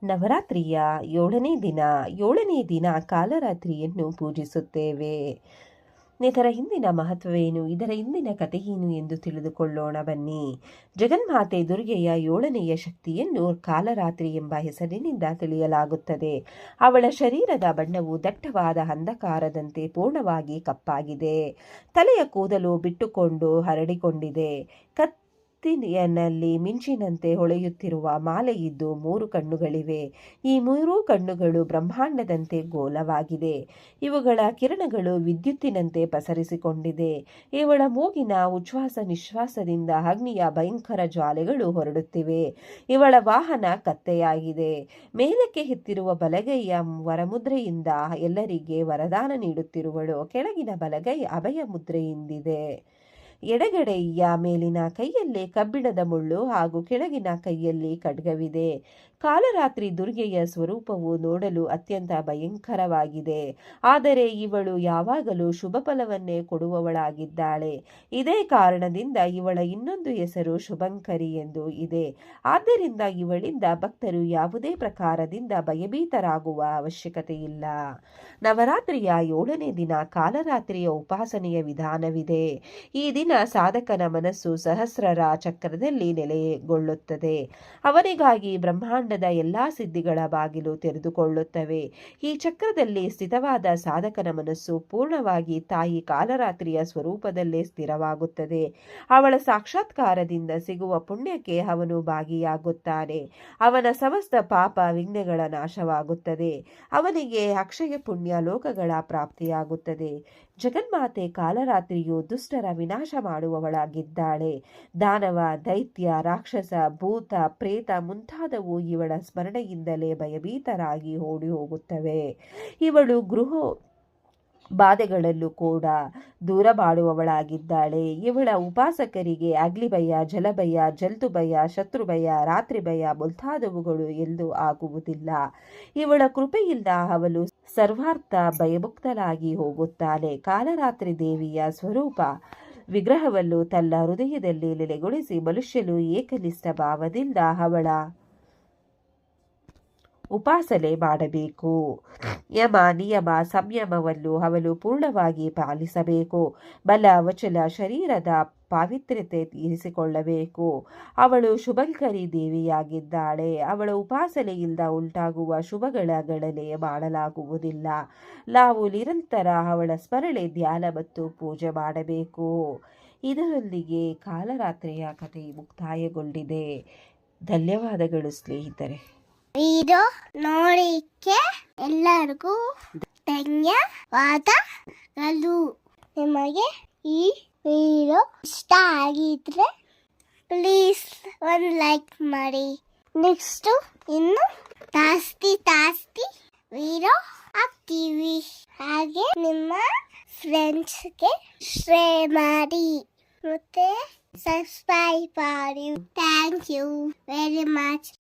ನವರಾತ್ರಿಯ 7ನೇ ದಿನ ಕಾಲರಾತ್ರಿಯನ್ನು ಪೂಜಿಸುತ್ತೇವೆ. ಇದರ ಹಿಂದಿನ ಮಹತ್ವವೇನು, ಇದರ ಹಿಂದಿನ ಕಥೆಯೇನು ಎಂದು ತಿಳಿದುಕೊಳ್ಳೋಣ ಬನ್ನಿ. ಜಗನ್ಮಾತೆ ದುರ್ಗೆಯ 7ನೆಯ ಶಕ್ತಿಯನ್ನು ಕಾಲರಾತ್ರಿ ಎಂಬ ಹೆಸರಿನಿಂದ ತಿಳಿಯಲಾಗುತ್ತದೆ. ಅವಳ ಶರೀರದ ಬಣ್ಣವು ದಟ್ಟವಾದ ಅಂಧಕಾರದಂತೆ ಪೂರ್ಣವಾಗಿ ಕಪ್ಪಾಗಿದೆ. ತಲೆಯ ಕೂದಲು ಬಿಟ್ಟುಕೊಂಡು ಹರಡಿಕೊಂಡಿದೆ. ಕತ್ತಿನಲ್ಲಿ ಮಿಂಚಿನಂತೆ ಹೊಳೆಯುತ್ತಿರುವ ಮಾಲೆಯಿದ್ದು 3 ಕಣ್ಣುಗಳಿವೆ. ಈ 3 ಕಣ್ಣುಗಳು ಬ್ರಹ್ಮಾಂಡದಂತೆ ಗೋಲವಾಗಿದೆ. ಇವುಗಳ ಕಿರಣಗಳು ವಿದ್ಯುತ್ತಿನಂತೆ ಪಸರಿಸಿಕೊಂಡಿದೆ. ಇವಳ ಮೂಗಿನ ಉಚ್ಛ್ವಾಸ ನಿಶ್ವಾಸದಿಂದ ಅಗ್ನಿಯ ಭಯಂಕರ ಜ್ವಾಲೆಗಳು ಹೊರಡುತ್ತಿವೆ. ಇವಳ ವಾಹನ ಕತ್ತೆಯಾಗಿದೆ. ಮೇಲಕ್ಕೆ ಎತ್ತಿರುವ ಬಲಗೈಯ ವರಮುದ್ರೆಯಿಂದ ಎಲ್ಲರಿಗೆ ವರದಾನ ನೀಡುತ್ತಿರುವಳು. ಕೆಳಗಿನ ಬಲಗೈ ಅಭಯ ಮುದ್ರೆಯಿಂದಿದೆ. ಎಡಗಡೆಯ ಮೇಲಿನ ಕೈಯಲ್ಲಿ ಕಬ್ಬಿಣದ ಮುಳ್ಳು ಹಾಗೂ ಕೆಳಗಿನ ಕೈಯಲ್ಲಿ ಖಡ್ಗವಿದೆ. ಕಾಲರಾತ್ರಿ ದುರ್ಗೆಯ ಸ್ವರೂಪವು ನೋಡಲು ಅತ್ಯಂತ ಭಯಂಕರವಾಗಿದೆ. ಆದರೆ ಇವಳು ಯಾವಾಗಲೂ ಶುಭ ಫಲವನ್ನೇ ಕೊಡುವವಳಾಗಿದ್ದಾಳೆ. ಇದೇ ಕಾರಣದಿಂದ ಇವಳ ಇನ್ನೊಂದು ಹೆಸರು ಶುಭಂಕರಿ ಎಂದು ಇದೆ. ಆದ್ದರಿಂದ ಇವಳಿಂದ ಭಕ್ತರು ಯಾವುದೇ ಪ್ರಕಾರದಿಂದ ಭಯಭೀತರಾಗುವ ಅವಶ್ಯಕತೆ ಇಲ್ಲ. ನವರಾತ್ರಿಯ 7ನೇ ದಿನ ಕಾಲರಾತ್ರಿಯ ಉಪಾಸನೆಯ ವಿಧಾನವಿದೆ. ಈ ದಿನ ಸಾಧಕನ ಮನಸ್ಸು ಸಹಸ್ರರ ಚಕ್ರದಲ್ಲಿ ನೆಲೆಗೊಳ್ಳುತ್ತದೆ. ಅವನಿಗಾಗಿ ಬ್ರಹ್ಮಾಂಡದ ಎಲ್ಲಾ ಸಿದ್ಧಿಗಳ ಬಾಗಿಲು ತೆರೆದುಕೊಳ್ಳುತ್ತವೆ. ಈ ಚಕ್ರದಲ್ಲಿ ಸ್ಥಿತವಾದ ಸಾಧಕನ ಮನಸ್ಸು ಪೂರ್ಣವಾಗಿ ತಾಯಿ ಕಾಲರಾತ್ರಿಯ ಸ್ವರೂಪದಲ್ಲೇ ಸ್ಥಿರವಾಗುತ್ತದೆ. ಅವಳ ಸಾಕ್ಷಾತ್ಕಾರದಿಂದ ಸಿಗುವ ಪುಣ್ಯಕ್ಕೆ ಅವನು ಭಾಗಿಯಾಗುತ್ತಾನೆ. ಅವನ ಸಮಸ್ತ ಪಾಪ ವಿಘ್ನಗಳ ನಾಶವಾಗುತ್ತದೆ. ಅವನಿಗೆ ಅಕ್ಷಯ ಪುಣ್ಯ ಲೋಕಗಳ ಪ್ರಾಪ್ತಿಯಾಗುತ್ತದೆ. ಜಗನ್ಮಾತೆ ಕಾಲರಾತ್ರಿಯು ದುಷ್ಟರ ವಿನಾಶ ಮಾಡುವವಳಾಗಿದ್ದಾಳೆ. ದಾನವ, ದೈತ್ಯ, ರಾಕ್ಷಸ, ಭೂತ, ಪ್ರೇತ ಮುಂತಾದವು ಇವಳ ಸ್ಮರಣೆಯಿಂದಲೇ ಭಯಭೀತರಾಗಿ ಓಡಿ ಹೋಗುತ್ತವೆ. ಇವಳು ಗೃಹ ಬಾಧೆಗಳಲ್ಲೂ ಕೂಡ ದೂರ ಮಾಡುವವಳಾಗಿದ್ದಾಳೆ. ಇವಳ ಉಪಾಸಕರಿಗೆ ಅಗ್ನಿಭಯ, ಜಲಭಯ, ಜಲ್ತು ಭಯ, ಶತ್ರುಭಯ, ರಾತ್ರಿ ಭಯ ಮುಂತಾದವುಗಳು ಎಂದು ಆಗುವುದಿಲ್ಲ. ಇವಳ ಕೃಪೆಯಿಂದ ಅವಳು ಸರ್ವಾರ್ಥ ಭಯಮುಕ್ತಳಾಗಿ ಹೋಗುತ್ತಾಳೆ. ಕಾಲರಾತ್ರಿ ದೇವಿಯ ಸ್ವರೂಪ ವಿಗ್ರಹವನ್ನು ತನ್ನ ಹೃದಯದಲ್ಲಿ ನೆಲೆಗೊಳಿಸಿ ಮನುಷ್ಯನು ಏಕನಿಷ್ಠ ಭಾವದಿಂದ ಅವಳ ಉಪಾಸನೆ ಮಾಡಬೇಕು. ಯಮ, ನಿಯಮ, ಸಂಯಮವನ್ನು ಅವಳು ಪೂರ್ಣವಾಗಿ ಪಾಲಿಸಬೇಕು. ಬಲ, ವಚನ, ಶರೀರದ ಪಾವಿತ್ರ್ಯತೆ ಇರಿಸಿಕೊಳ್ಳಬೇಕು. ಅವಳು ಶುಭಂಕರಿ ದೇವಿಯಾಗಿದ್ದಾಳೆ. ಅವಳ ಉಪಾಸನೆಯಿಂದ ಉಂಟಾಗುವ ಶುಭಗಳ ಗಣನೆ ಮಾಡಲಾಗುವುದಿಲ್ಲ. ನಾವು ನಿರಂತರ ಅವಳ ಸ್ಮರಣೆ, ಧ್ಯಾನ ಮತ್ತು ಪೂಜೆ ಮಾಡಬೇಕು. ಇದರೊಂದಿಗೆ ಕಾಲರಾತ್ರಿಯ ಕಥೆ ಮುಕ್ತಾಯಗೊಂಡಿದೆ. ಧನ್ಯವಾದಗಳು ಸ್ನೇಹಿತರೆ. ವಿಡಿಯೋ ನೋಡಿಕ್ಕೆ ಎಲ್ಲರಿಗೂ ಧನ್ಯವಾದಗಳು. ನಿಮಗೆ ಈ ವಿಡಿಯೋ ಇಷ್ಟ ಆಗಿದ್ರೆ ಪ್ಲೀಸ್ ಒಂದು ಲೈಕ್ ಮಾಡಿ. ನೆಕ್ಸ್ಟ್ ಇನ್ನು ಜಾಸ್ತಿ ವಿಡಿಯೋ ಹಾಕ್ತೀವಿ. ಹಾಗೆ ನಿಮ್ಮ ಫ್ರೆಂಡ್ಸ್ಗೆ ಶೇರ್ ಮಾಡಿ ಮತ್ತೆ ಸಬ್ಸ್ಕ್ರೈಬ್ ಮಾಡಿ. Thank you very much.